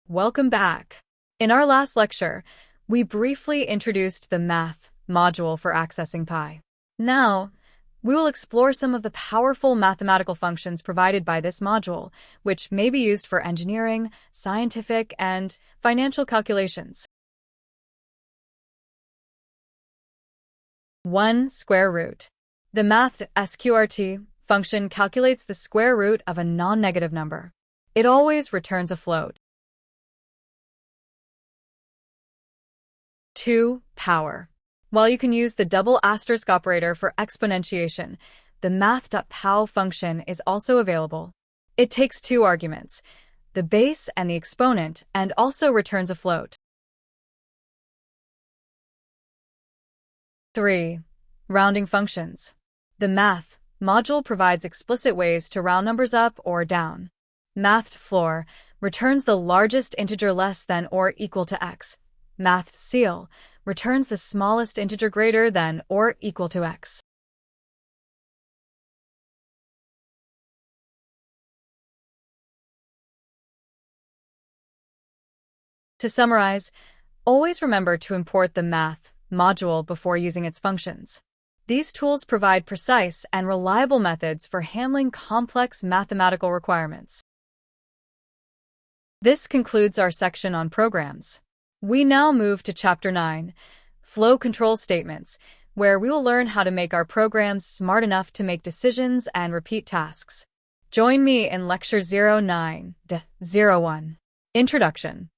Welcome back. In our last lecture, we briefly introduced the Math module for accessing Pi. Now, we will explore some of the powerful mathematical functions provided by this module, which may be used for engineering, scientific, and financial calculations. 1. Square root. The math.sqrt function calculates the square root of a non-negative number. It always returns a float. 2. Power. While you can use the double asterisk operator for exponentiation, the math.pow function is also available. It takes two arguments, the base and the exponent, and also returns a float. 3. Rounding functions. The math module provides explicit ways to round numbers up or down. Math.floor returns the largest integer less than or equal to x. Math.ceil returns the smallest integer greater than or equal to x. To summarize, always remember to import the math module before using its functions. These tools provide precise and reliable methods for handling complex mathematical requirements. This concludes our section on programs. We now move to Chapter 9, Flow Control Statements, where we will learn how to make our programs smart enough to make decisions and repeat tasks. Join me in Lecture 09-01, Introduction.